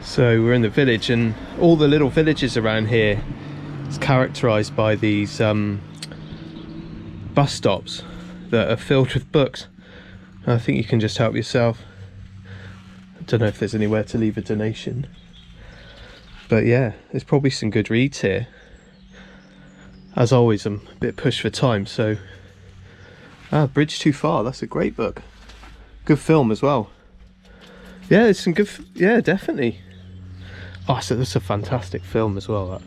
So we're in the village, and all the little villages around here is characterized by these bus stops that are filled with books. I think you can just help yourself. I don't know if there's anywhere to leave a donation, but yeah, there's probably some good reads here. As always, I'm a bit pushed for time, so Bridge Too Far, that's a great book. Good film as well. Yeah, it's some good, yeah, definitely. Oh, so that's a fantastic film as well,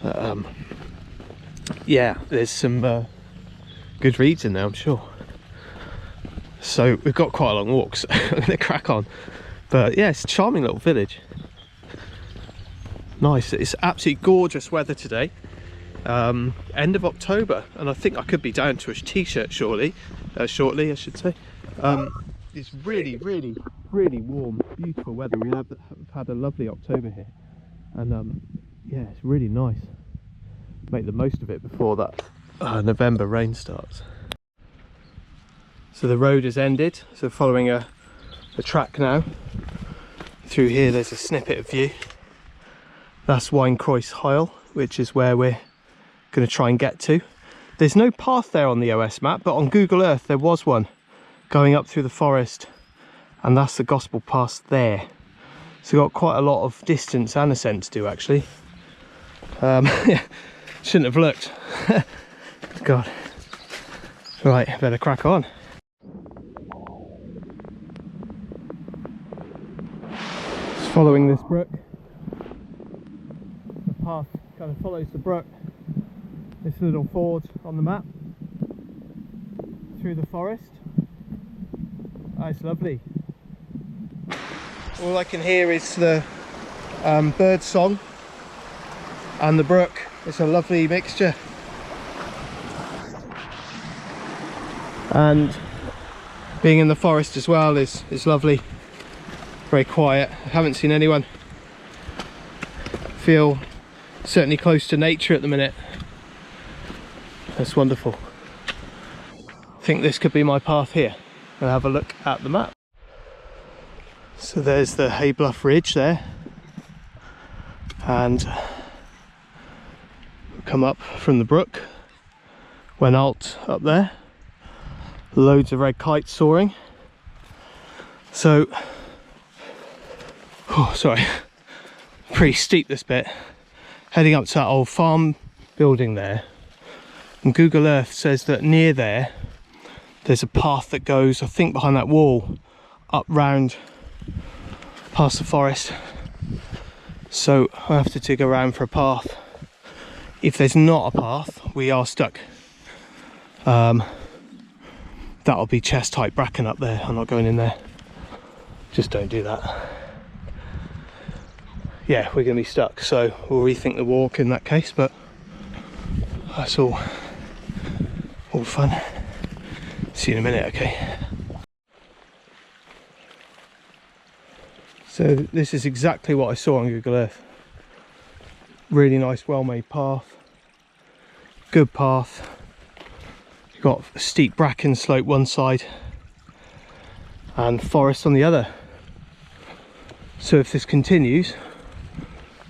that. Yeah, there's some good reads in there, I'm sure. So we've got quite a long walk, so I'm gonna crack on. But yeah, it's a charming little village. Nice. It's absolutely gorgeous weather today. End of October, and I think I could be down to a t-shirt shortly I should say. It's really warm, beautiful weather. We've had a lovely October here, and yeah, it's really nice. Make the most of it before that November rain starts. So the road has ended, so following a track now. Through here there's a snippet of view. That's Waun Croes Hywel, which is where we're going to try and get to. There's no path there on the OS map, but on Google Earth there was one going up through the forest, and that's the Gospel Pass there. So we've got quite a lot of distance and ascent to do, actually. Yeah, shouldn't have looked. God. Right, better crack on. Just following this brook. The path kind of follows the brook. This little ford on the map. Through the forest. Oh, it's lovely. All I can hear is the bird song and the brook. It's a lovely mixture. And being in the forest as well is lovely. Very quiet. I haven't seen anyone. Feel certainly close to nature at the minute. That's wonderful. I think this could be my path here. I'll have a look at the map. So there's the Hay Bluff ridge there, and we'll come up from the brook. Went out up there. Loads of red kites soaring. So, oh, sorry, pretty steep this bit. Heading up to that old farm building there. And Google Earth says that near there, there's a path that goes, I think, behind that wall, up round past the forest. So I have to dig around for a path. If there's not a path, we are stuck. That'll be chest height bracken up there. I'm not going in there. Just don't do that. Yeah, we're going to be stuck, so we'll rethink the walk in that case, but that's all fun. See you in a minute, okay? So this is exactly what I saw on Google Earth. Really nice, well-made path. Good path. You've got a steep bracken slope one side and forest on the other. So if this continues,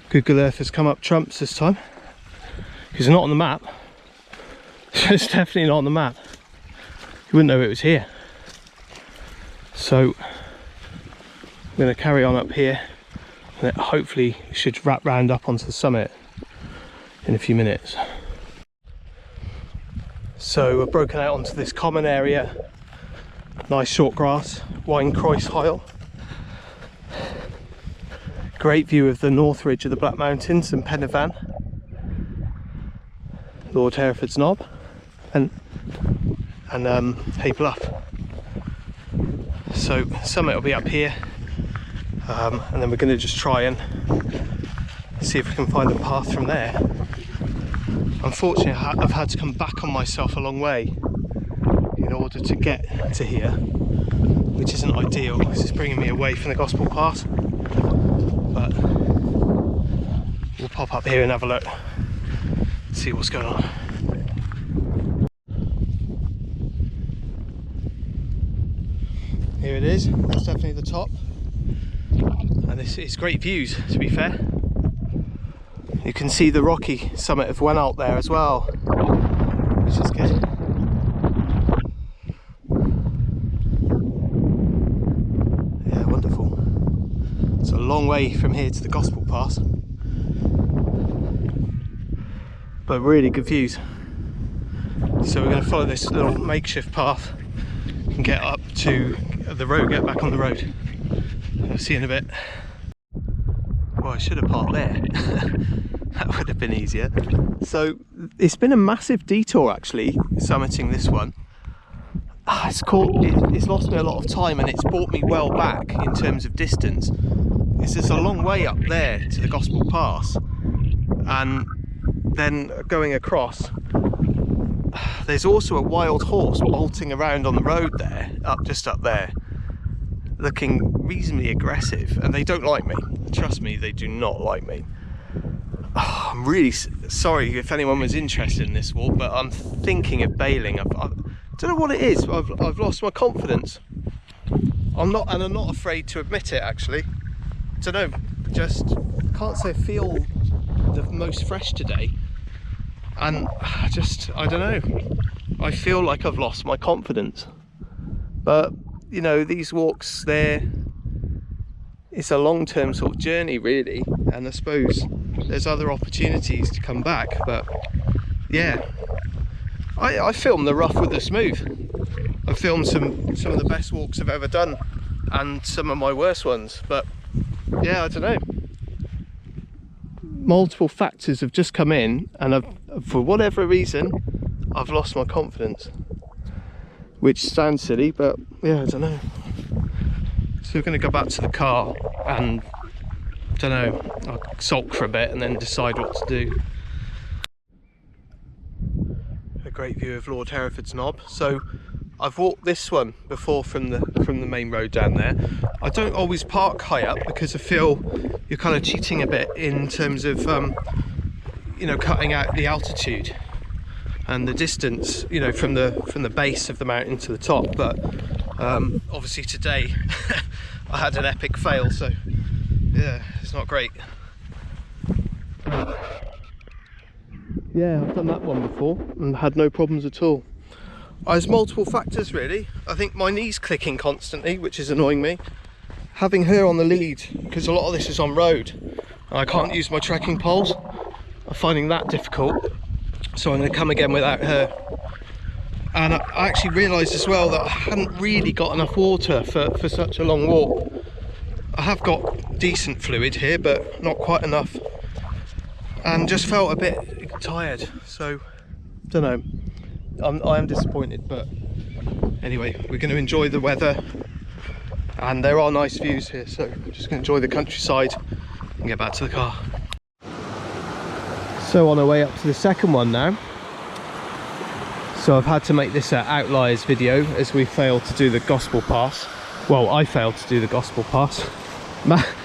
Google Earth has come up trumps this time. Because it's not on the map. It's definitely not on the map. You wouldn't know it was here. So I'm going to carry on up here, and it hopefully should wrap round up onto the summit in a few minutes. So we're broken out onto this common area. Nice short grass, Waun Croes Hywel. Great view of the north ridge of the Black Mountains and Pennyvan, Lord Hereford's Knob, and Hay Bluff. So summit will be up here, and then we're going to just try and see if we can find a path from there. Unfortunately, I've had to come back on myself a long way in order to get to here, which isn't ideal because it's bringing me away from the Gospel Pass. But we'll pop up here and have a look, see what's going on. Here it is. That's definitely the top. And it's great views, to be fair. You can see the rocky summit of Waun out there as well, which is good. Yeah, wonderful. It's a long way from here to the Gospel Pass, but really good views. So we're going to follow this little makeshift path and get up to the road, get back on the road. I'll see you in a bit. Well, I should have parked there. That would have been easier. So it's been a massive detour actually, summiting this one. It's lost me a lot of time, and it's brought me well back in terms of distance. It's just a long way up there to the Gospel Pass, and then going across, there's also a wild horse bolting around on the road there, just up there, looking reasonably aggressive, and they don't like me. Trust me, they do not like me. Oh, I'm really sorry if anyone was interested in this walk, but I'm thinking of bailing. I don't know what it is. I've lost my confidence. I'm not afraid to admit it actually. I don't know, just can't say I feel the most fresh today, and I don't know. I feel like I've lost my confidence. But you know, these walks, it's a long-term sort of journey really, and I suppose there's other opportunities to come back. But yeah, I filmed the rough with the smooth. I filmed some of the best walks I've ever done, and some of my worst ones. But yeah, I don't know, multiple factors have just come in, and for whatever reason I've lost my confidence, which sounds silly, but yeah, I don't know. So we're going to go back to the car and, don't know, I'll sulk for a bit and then decide what to do. A great view of Lord Hereford's Knob. So I've walked this one before from the main road down there. I don't always park high up because I feel you're kind of cheating a bit in terms of you know, cutting out the altitude and the distance, you know, from the base of the mountain to the top. But obviously today I had an epic fail, so yeah, it's not great. Yeah, I've done that one before and had no problems at all. There's multiple factors really. I think my knee's clicking constantly, which is annoying me. Having her on the lead, because a lot of this is on road and I can't use my trekking poles, I'm finding that difficult. So I'm going to come again without her. And I actually realised as well that I hadn't really got enough water for such a long walk. I have got decent fluid here, but not quite enough. And just felt a bit tired. So, don't know. I am disappointed, but anyway, we're going to enjoy the weather. And there are nice views here, so we're just going to enjoy the countryside and get back to the car. So on our way up to the second one now. So I've had to make this an Outliers video as we failed to do the Gospel Pass. Well, I failed to do the Gospel Pass.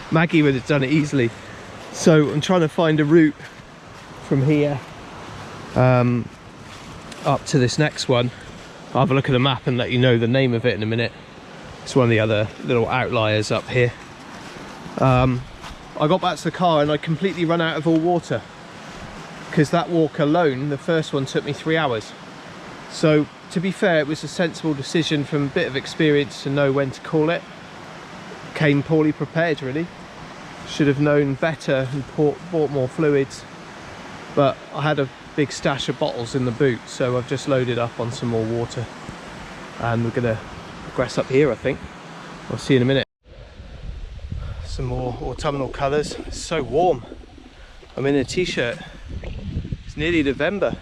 Maggie would have done it easily. So I'm trying to find a route from here up to this next one. I'll have a look at the map and let you know the name of it in a minute. It's one of the other little outliers up here. I got back to the car and I completely run out of all water, because that walk alone, the first one, took me 3 hours. So to be fair, it was a sensible decision from a bit of experience to know when to call it. Came poorly prepared really. Should have known better and bought more fluids. But I had a big stash of bottles in the boot, so I've just loaded up on some more water. And we're gonna progress up here, I think. I'll see you in a minute. Some more autumnal colours. It's so warm. I'm in a t-shirt. It's nearly November.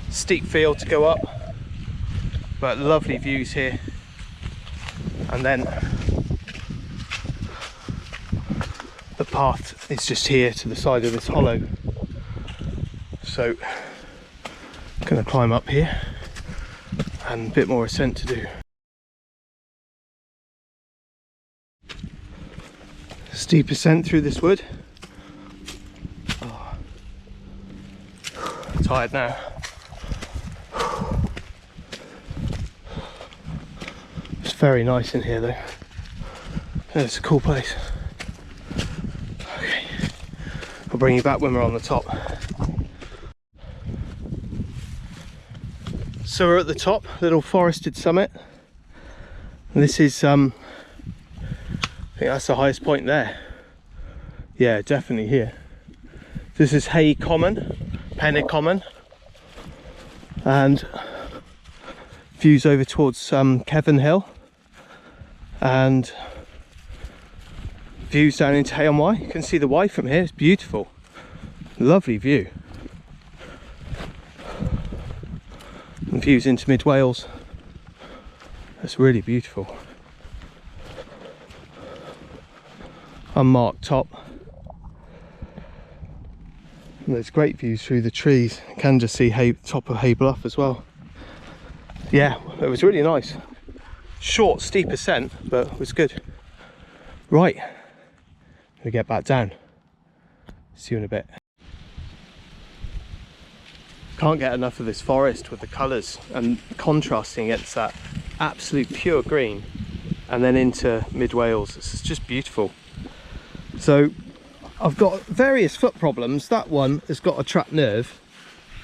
Steep field to go up, but lovely views here. And then the path is just here to the side of this hollow. So I'm going to climb up here and a bit more ascent to do. Steep ascent through this wood. Oh, tired now. It's very nice in here though. It's a cool place. Okay, I'll bring you back when we're on the top. So we're at the top, little forested summit. And this is, I think that's the highest point there. Yeah, definitely here. This is Hay Common, Penny Common, and views over towards Kevin Hill, and views down into Hay on Wye. You can see the Wye from here. It's beautiful, lovely view. And views into mid Wales. That's really beautiful. Unmarked top. And there's great views through the trees. You can just see top of Hay Bluff as well. Yeah, it was really nice. Short, steep ascent, but it was good. Right, we get back down. See you in a bit. Can't get enough of this forest with the colours and contrasting against that absolute pure green and then into mid Wales. It's just beautiful. So I've got various foot problems. That one has got a trapped nerve,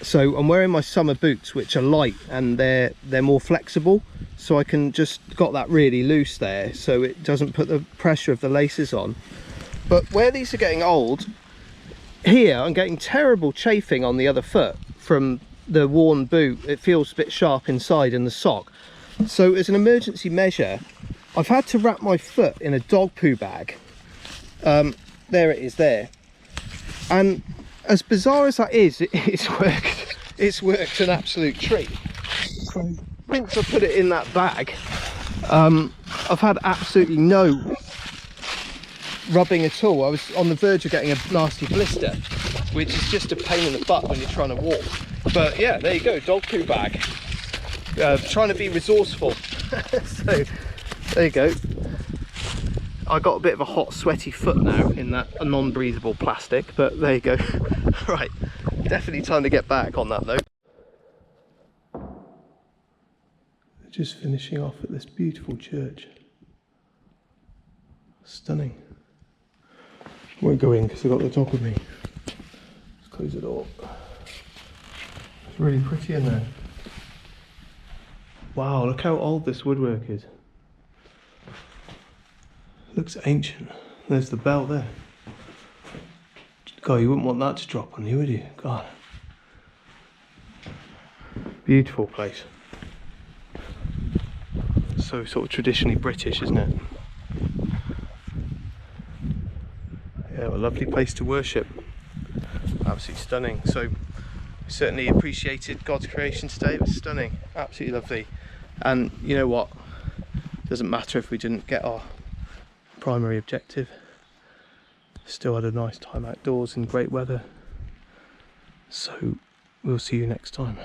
so I'm wearing my summer boots, which are light and they're more flexible, so I can just got that really loose there, so it doesn't put the pressure of the laces on. But where these are getting old, here I'm getting terrible chafing on the other foot from the worn boot. It feels a bit sharp inside in the sock. So as an emergency measure, I've had to wrap my foot in a dog poo bag. There it is there. And as bizarre as that is, it's worked an absolute treat. So since I put it in that bag, I've had absolutely no rubbing at all. I was on the verge of getting a nasty blister, which is just a pain in the butt when you're trying to walk. But yeah, there you go, dog poo bag. Trying to be resourceful. So there you go. I got a bit of a hot sweaty foot now in that non-breathable plastic, but there you go. Right, definitely time to get back on that though. Just finishing off at this beautiful church. Stunning. Won't go in because I've got the dog with me. Let's close the door. It's really pretty in there. Wow, look how old this woodwork is. Looks ancient. There's the bell there. God, you wouldn't want that to drop on you, would you? God. Beautiful place. So sort of traditionally British, isn't it? Yeah, a lovely place to worship. Absolutely stunning. So we certainly appreciated God's creation today. It was stunning. Absolutely lovely. And you know what? Doesn't matter if we didn't get our primary objective. Still had a nice time outdoors in great weather. So we'll see you next time.